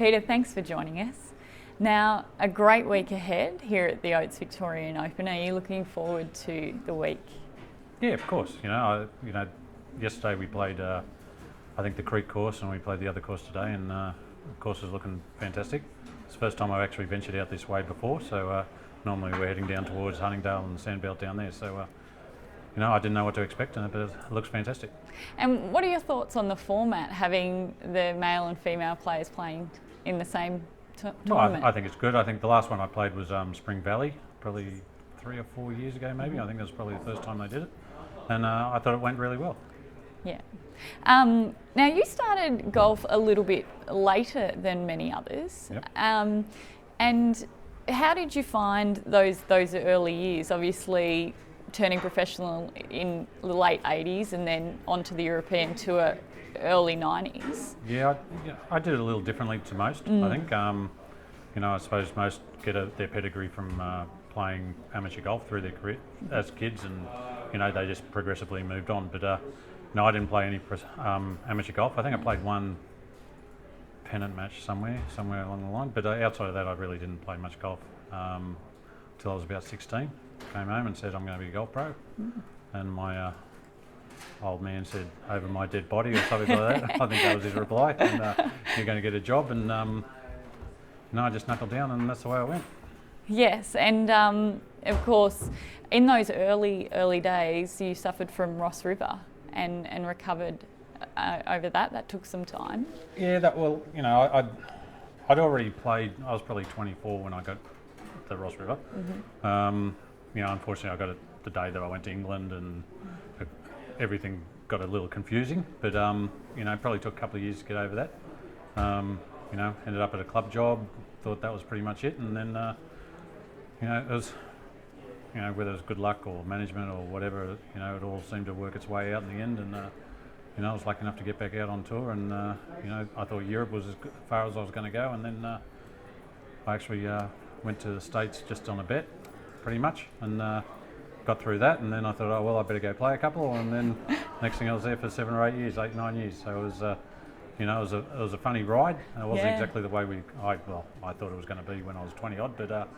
Peter, thanks for joining us. Now, a great week ahead here at the Oates Victorian Open. Are you looking forward to the week? Yeah, of course. Yesterday we played, I think, the Creek course, and we played the other course today, and the course is looking fantastic. It's the first time I've actually ventured out this way before, so normally we're heading down towards Huntingdale and the Sandbelt down there, so I didn't know what to expect, but it looks fantastic. And what are your thoughts on the format, having the male and female players playing in the same tournament? I think it's good. I think the last one I played was Spring Valley, probably 3 or 4 years ago maybe. I think that was probably the first time they did it, and I thought it went really well. Yeah. Now, you started golf a little bit later than many others. Yep. And how did you find those early years? Obviously, turning professional in the late 80s and then onto the European Tour early 90s. Yeah, I did it a little differently to most. I think, I suppose most get their pedigree from playing amateur golf through their career as kids, and they just progressively moved on. But I didn't play any amateur golf. I think I played one pennant match somewhere along the line. But outside of that, I really didn't play much golf till I was about 16. Came home and said, I'm going to be a golf pro. And my old man said, over my dead body or something like that. I think that was his reply. And you're going to get a job. And I just knuckled down, and that's the way I went. Yes, and of course, in those early days, you suffered from Ross River and recovered over that. That took some time. Yeah, I'd already played. I was probably 24 when I got the Ross River. Unfortunately, I got it the day that I went to England, and everything got a little confusing. But probably took a couple of years to get over that. Ended up at a club job. Thought that was pretty much it, and then it was, whether it was good luck or management or whatever, it all seemed to work its way out in the end. And I was lucky enough to get back out on tour, and I thought Europe was as far as I was going to go, and then I actually went to the States just on a bet, pretty much, and got through that. And then I thought, oh well, I better go play a couple, and then next thing I was there for 7 or 8 years, 8, 9 years. So it was. It was a funny ride. It wasn't exactly the way I thought it was going to be when I was 20 odd, but it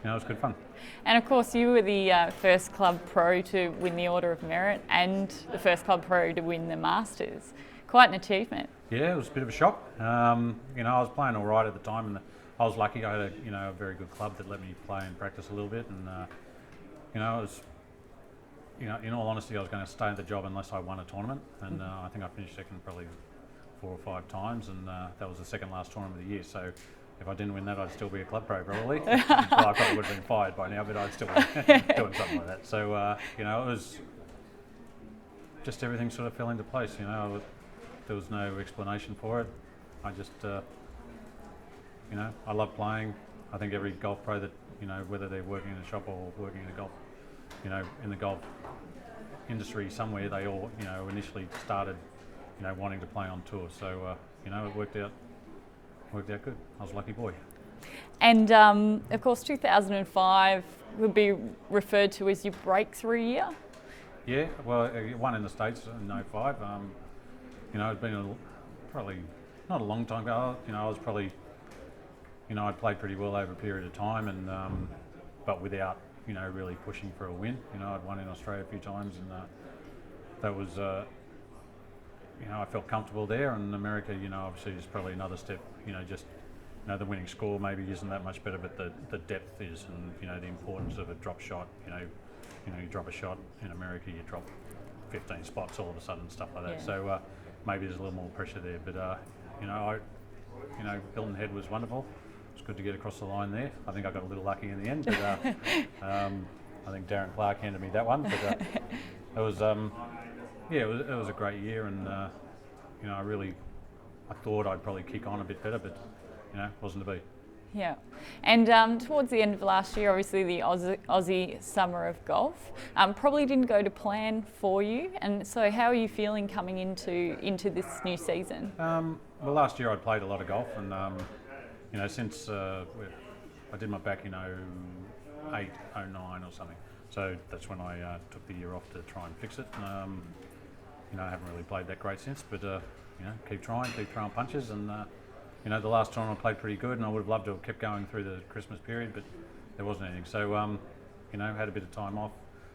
was good fun. And of course, you were the first club pro to win the Order of Merit and the first club pro to win the Masters. Quite an achievement. Yeah, it was a bit of a shock. I was playing all right at the time, and I was lucky. I had a very good club that let me play and practice a little bit, and it was. In all honesty, I was going to stay at the job unless I won a tournament, and I think I finished second probably 4 or 5 times, and that was the second last tournament of the year. So if I didn't win that, I'd still be a club pro probably. Well, I probably would have been fired by now, but I'd still be doing something like that. So it was just everything sort of fell into place. There was no explanation for it. I just I love playing. I think every golf pro that whether they're working in a shop or working in a golf in the golf industry somewhere, they all initially started wanting to play on tour. So, it worked out good. I was a lucky boy. And, of course, 2005 would be referred to as your breakthrough year? Yeah, well, won in the States in 05. It'd been probably not a long time ago. I was probably, I'd played pretty well over a period of time, and but without, really pushing for a win. I'd won in Australia a few times, and that was... I felt comfortable there, and America, obviously is probably another step. The winning score maybe isn't that much better, but the depth is, and the importance of a drop shot. You drop a shot in America, you drop 15 spots all of a sudden, stuff like that. Yeah. So maybe there's a little more pressure there. But Hilton Head was wonderful. It was good to get across the line there. I think I got a little lucky in the end, but I think Darren Clark handed me that one. But it was. It was a great year, and I thought I'd probably kick on a bit better, but wasn't to be. Yeah, and towards the end of last year, obviously the Aussie Summer of Golf probably didn't go to plan for you, and so how are you feeling coming into this new season? Well, last year I'd played a lot of golf, and since I did my back in 08, 09 or something, so that's when I took the year off to try and fix it. I haven't really played that great since, but keep trying, keep throwing punches, and the last tournament I played pretty good, and I would have loved to have kept going through the Christmas period, but there wasn't anything. So, had a bit of time off.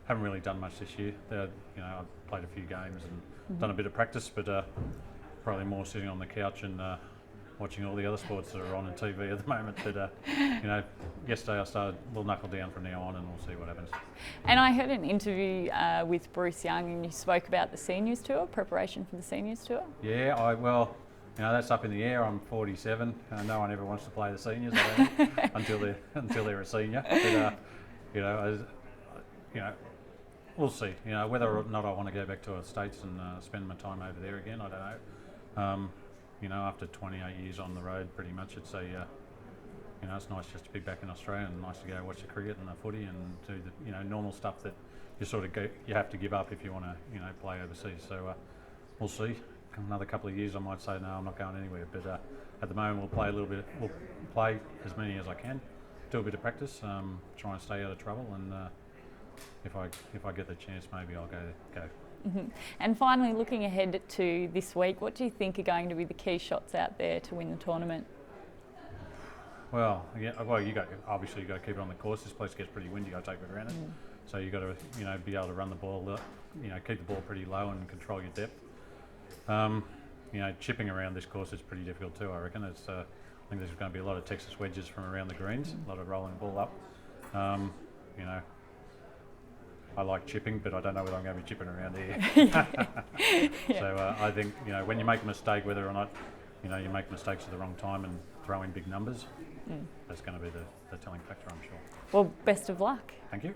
Haven't really done much this year. I've played a few games and done a bit of practice, but probably more sitting on the couch and watching all the other sports that are on TV at the moment. But yesterday I started. We'll knuckle down from now on, and we'll see what happens. And I heard an interview with Bruce Young, and you spoke about the seniors tour, preparation for the seniors tour. Yeah, that's up in the air. I'm 47. No one ever wants to play the seniors, I don't think, until they're a senior. But we'll see. Whether or not I want to go back to the States and spend my time over there again, I don't know. After 28 years on the road, pretty much, it's it's nice just to be back in Australia, and nice to go watch the cricket and the footy and do the normal stuff that you have to give up if you want to play overseas. So we'll see. Another couple of years, I might say no, I'm not going anywhere. But at the moment, we'll play a little bit. We'll play as many as I can, do a bit of practice, try and stay out of trouble, and if I get the chance, maybe I'll go. Mm-hmm. And finally, looking ahead to this week, what do you think are going to be the key shots out there to win the tournament? Well, you got to keep it on the course. This place gets pretty windy, I take it for granted. So you got to be able to run the ball, keep the ball pretty low and control your depth. Chipping around this course is pretty difficult too, I reckon. I think there's going to be a lot of Texas wedges from around the greens, a lot of rolling the ball up. I like chipping, but I don't know whether I'm going to be chipping around here. So I think, when you make a mistake, whether or not, you make mistakes at the wrong time and throw in big numbers, that's going to be the telling factor, I'm sure. Well, best of luck. Thank you.